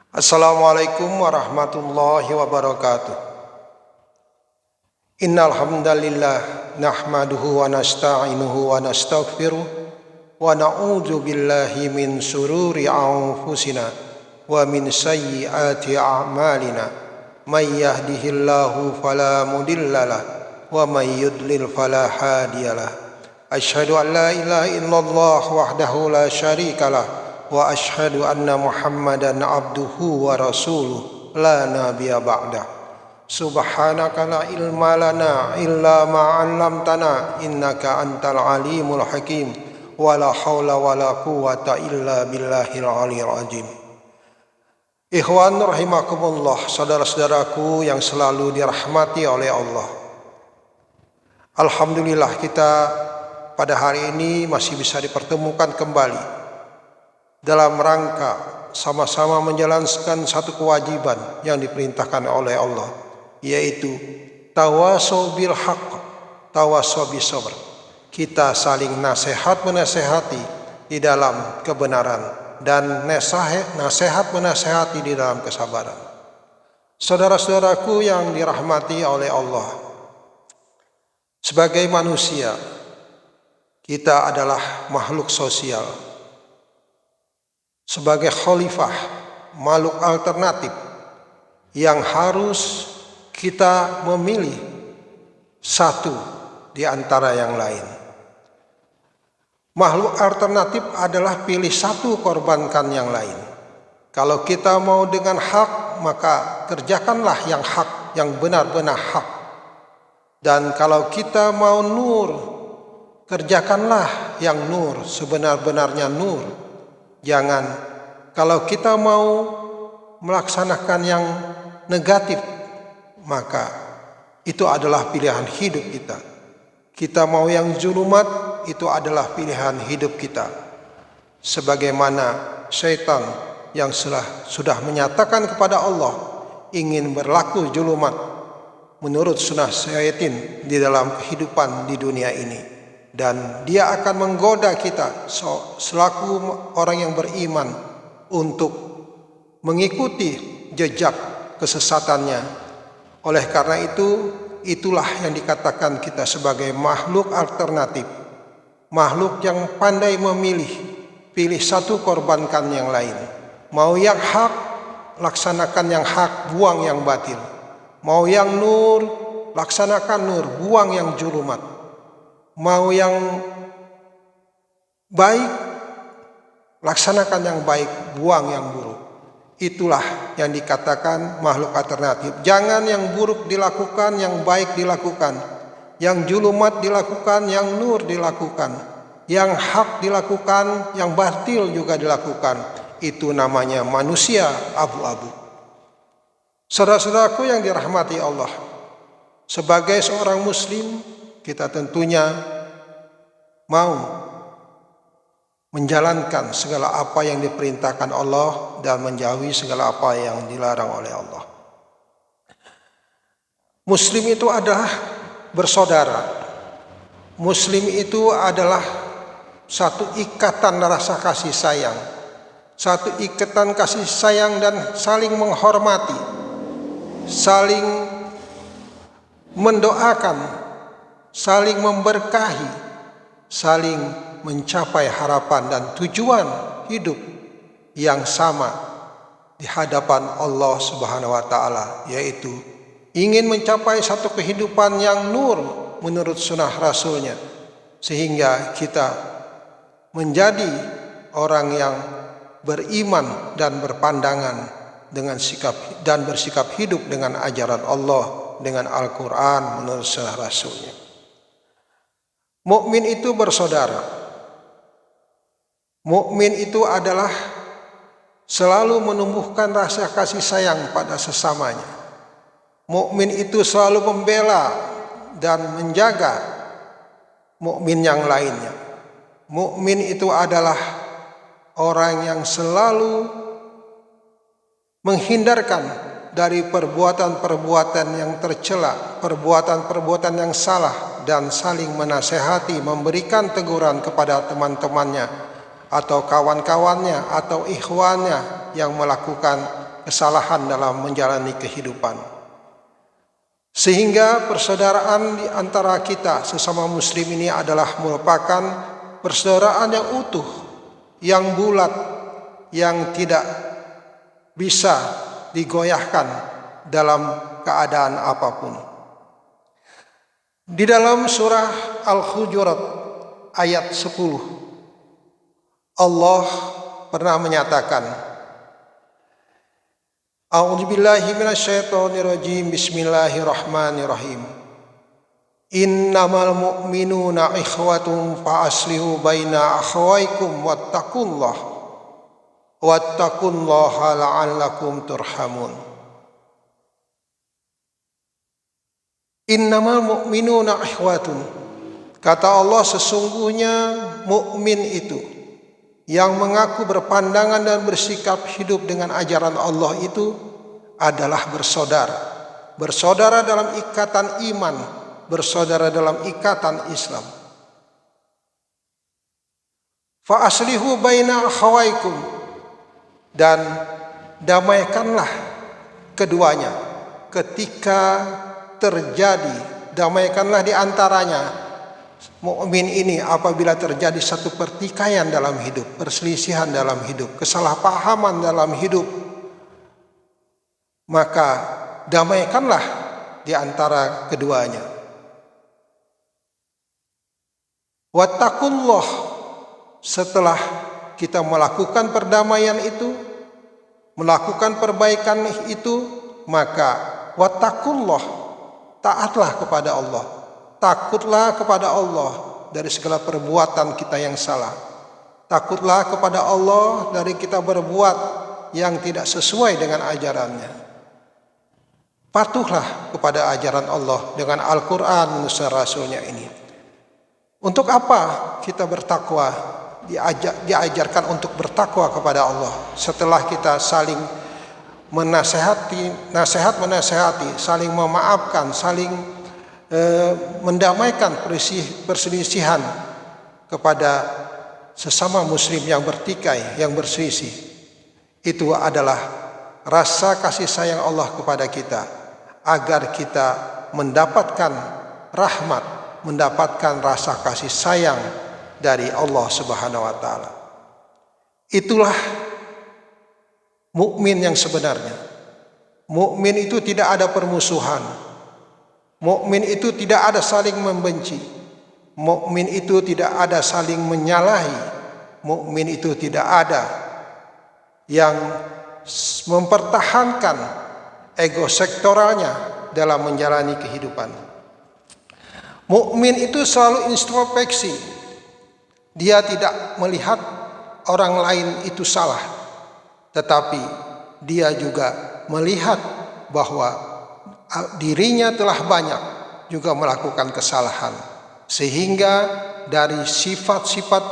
Assalamualaikum warahmatullahi wabarakatuh. Innal hamdalillah nahmaduhu wa nasta'inuhu wa nastaghfiruh wa na'udzu billahi min sururi anfusina wa min sayyiati a'malina. May yahdihillahu fala mudhillalah wa may yudlil fala hadiyalah. Asyhadu an la ilaha illallah wahdahu la syarikalah wa asyhadu anna Muhammadan abduhu wa rasuluh la nabiyya ba'dah. Subhanaka la ilma lana illa ma 'allamtana innaka antal alimul hakim wa la haula wa la quwwata illa billahil aliyyil azim. Ikhwan rahimakumullah, saudara-saudaraku yang selalu dirahmati oleh Allah. Alhamdulillah kita pada hari ini masih bisa dipertemukan kembali dalam rangka sama-sama menjalankan satu kewajiban yang diperintahkan oleh Allah, yaitu tawasau bil haqq, tawasau bis sabr. Kita saling nasihat menasehati di dalam kebenaran dan nasihat menasehati di dalam kesabaran. Saudara-saudaraku yang dirahmati oleh Allah, sebagai manusia kita adalah makhluk sosial. Sebagai khalifah, makhluk alternatif yang harus kita memilih satu di antara yang lain. Makhluk alternatif adalah pilih satu, korbankan yang lain. Kalau kita mau dengan hak, maka kerjakanlah yang hak, yang benar-benar hak. Dan kalau kita mau nur, kerjakanlah yang nur, sebenar-benarnya nur. Jangan, kalau kita mau melaksanakan yang negatif, maka itu adalah pilihan hidup kita. Kita mau yang zulumat, itu adalah pilihan hidup kita. Sebagaimana syaitan yang sudah menyatakan kepada Allah ingin berlaku zulumat menurut sunnah syaitan di dalam kehidupan di dunia ini. Dan dia akan menggoda kita selaku orang yang beriman untuk mengikuti jejak kesesatannya. Oleh karena itu, itulah yang dikatakan kita sebagai makhluk alternatif, makhluk yang pandai memilih, pilih satu, korbankan yang lain. Mau yang hak, laksanakan yang hak, buang yang batil. Mau yang nur, laksanakan nur, buang yang julumat. Mau yang baik, laksanakan yang baik, buang yang buruk. Itulah yang dikatakan makhluk alternatif. Jangan yang buruk dilakukan, yang baik dilakukan. Yang julumat dilakukan, yang nur dilakukan. Yang hak dilakukan, yang batil juga dilakukan. Itu namanya manusia abu-abu. Saudara-saudaraku yang dirahmati Allah, sebagai seorang muslim, kita tentunya mau menjalankan segala apa yang diperintahkan Allah dan menjauhi segala apa yang dilarang oleh Allah. Muslim itu adalah bersaudara. Muslim itu adalah satu ikatan rasa kasih sayang. Satu ikatan kasih sayang dan saling menghormati, saling mendoakan, saling memberkahi, saling mencapai harapan dan tujuan hidup yang sama di hadapan Allah Subhanahu wa taala, yaitu ingin mencapai satu kehidupan yang nur menurut sunnah Rasulnya, sehingga kita menjadi orang yang beriman dan berpandangan dengan sikap dan bersikap hidup dengan ajaran Allah, dengan Al-Quran menurut sunnah Rasulnya. Mukmin itu bersaudara. Mukmin itu adalah selalu menumbuhkan rasa kasih sayang pada sesamanya. Mukmin itu selalu membela dan menjaga mukmin yang lainnya. Mukmin itu adalah orang yang selalu menghindarkan dari perbuatan-perbuatan yang tercela, perbuatan-perbuatan yang salah, dan saling menasehati, memberikan teguran kepada teman-temannya atau kawan-kawannya atau ikhwannya yang melakukan kesalahan dalam menjalani kehidupan. Sehingga persaudaraan di antara kita sesama muslim ini adalah merupakan persaudaraan yang utuh, yang bulat, yang tidak bisa digoyahkan dalam keadaan apapun. Di dalam surah Al-Hujurat ayat 10, Allah pernah menyatakan, A'udzubillahi minasyaitonirrajim, bismillahirrahmanirrahim. Innamal mu'minuna ikhwatun fa aslihu baina akhawaykum wattaqullaha la'allakum turhamun. Innamal mu'minuna ikhwatun. Kata Allah, sesungguhnya mukmin itu yang mengaku berpandangan dan bersikap hidup dengan ajaran Allah itu adalah bersaudara. Bersaudara dalam ikatan iman, bersaudara dalam ikatan Islam. Fa aslihu baina akhawaykum, dan damaikanlah keduanya ketika terjadi, damaikanlah di antaranya mukmin ini apabila terjadi satu pertikaian dalam hidup, perselisihan dalam hidup, kesalahpahaman dalam hidup, maka damaikanlah di antara keduanya. Wattaqullah, setelah kita melakukan perdamaian itu, melakukan perbaikan itu, maka wattaqullah, taatlah kepada Allah. Takutlah kepada Allah dari segala perbuatan kita yang salah. Takutlah kepada Allah dari kita berbuat yang tidak sesuai dengan ajarannya. Patuhlah kepada ajaran Allah dengan Al-Quran dan Rasulnya ini. Untuk apa kita bertakwa? Diajarkan untuk bertakwa kepada Allah. Setelah kita saling menasehati, saling memaafkan, saling mendamaikan perselisihan kepada sesama muslim yang bertikai, yang berselisih. Itu adalah rasa kasih sayang Allah kepada kita, agar kita mendapatkan rahmat, mendapatkan rasa kasih sayang dari Allah Subhanahu wa taala. Itulah mukmin yang sebenarnya. Mukmin itu tidak ada permusuhan. Mukmin itu tidak ada saling membenci. Mukmin itu tidak ada saling menyalahi. Mukmin itu tidak ada yang mempertahankan ego sektoralnya dalam menjalani kehidupan. Mukmin itu selalu introspeksi. Dia tidak melihat orang lain itu salah, tetapi dia juga melihat bahwa dirinya telah banyak juga melakukan kesalahan, sehingga dari sifat-sifat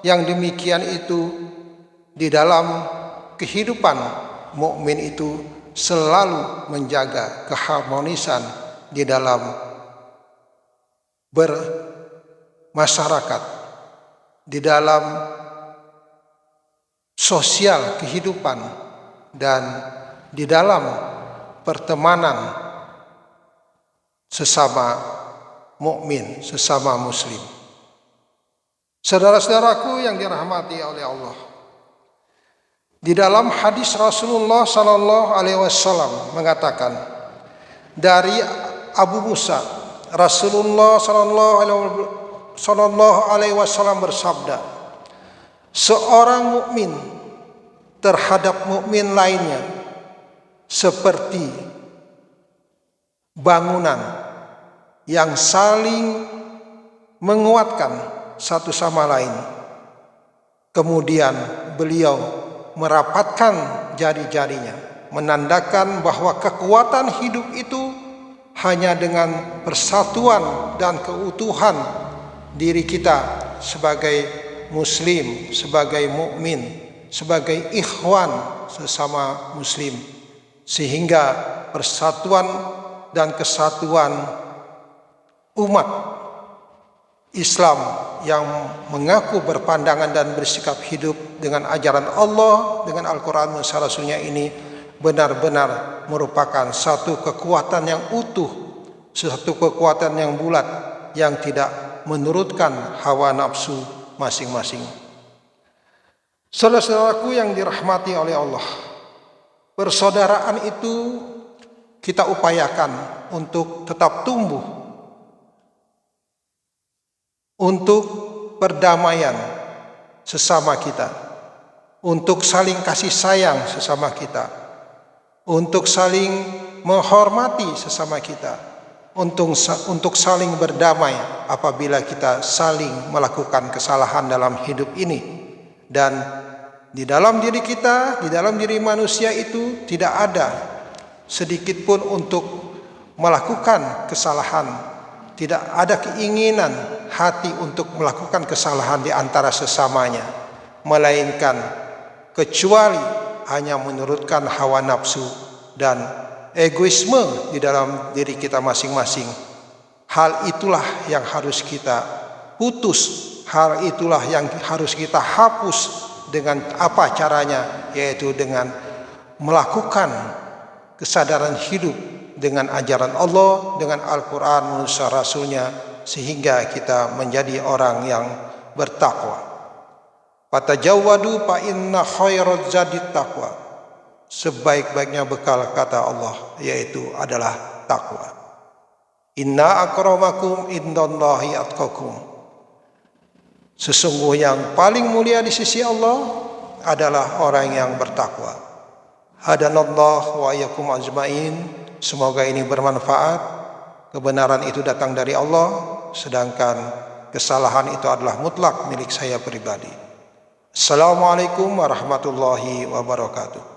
yang demikian itu di dalam kehidupan mukmin itu selalu menjaga keharmonisan di dalam bermasyarakat, di dalam sosial kehidupan, dan di dalam pertemanan sesama mukmin, sesama muslim. Saudara-saudaraku yang dirahmati oleh Allah, di dalam hadis Rasulullah sallallahu alaihi wasallam mengatakan, dari Abu Musa, Rasulullah sallallahu alaihi wasallam bersabda, seorang mukmin terhadap mukmin lainnya seperti bangunan yang saling menguatkan satu sama lain. Kemudian beliau merapatkan jari-jarinya, menandakan bahwa kekuatan hidup itu hanya dengan persatuan dan keutuhan diri kita sebagai muslim, sebagai mukmin, sebagai ikhwan sesama muslim, sehingga persatuan dan kesatuan umat Islam yang mengaku berpandangan dan bersikap hidup dengan ajaran Allah, dengan Al-Quran dan Rasulnya ini benar-benar merupakan satu kekuatan yang utuh, satu kekuatan yang bulat, yang tidak menurutkan hawa nafsu masing-masing. Saudara-saudaraku yang dirahmati oleh Allah, persaudaraan itu kita upayakan untuk tetap tumbuh, untuk perdamaian sesama kita, untuk saling kasih sayang sesama kita, untuk saling menghormati sesama kita, untuk saling berdamai apabila kita saling melakukan kesalahan dalam hidup ini. Dan di dalam diri kita, di dalam diri manusia itu tidak ada sedikit pun untuk melakukan kesalahan. Tidak ada keinginan hati untuk melakukan kesalahan di antara sesamanya, melainkan kecuali hanya menurutkan hawa nafsu dan egoisme di dalam diri kita masing-masing. Hal itulah yang harus kita putus, hal itulah yang harus kita hapus. Dengan apa caranya? Yaitu dengan melakukan kesadaran hidup dengan ajaran Allah, dengan Al-Quran menurut Rasulnya, sehingga kita menjadi orang yang bertakwa. Fatajawwadu fa inna khairaz zadit taqwa. Sebaik-baiknya bekal, kata Allah, yaitu adalah takwa. Inna akramakum indallahi atqakum. Sesungguhnya yang paling mulia di sisi Allah adalah orang yang bertakwa. Hadanallah wa iyyakum ajmain. Semoga ini bermanfaat. Kebenaran itu datang dari Allah, sedangkan kesalahan itu adalah mutlak milik saya pribadi. Assalamualaikum warahmatullahi wabarakatuh.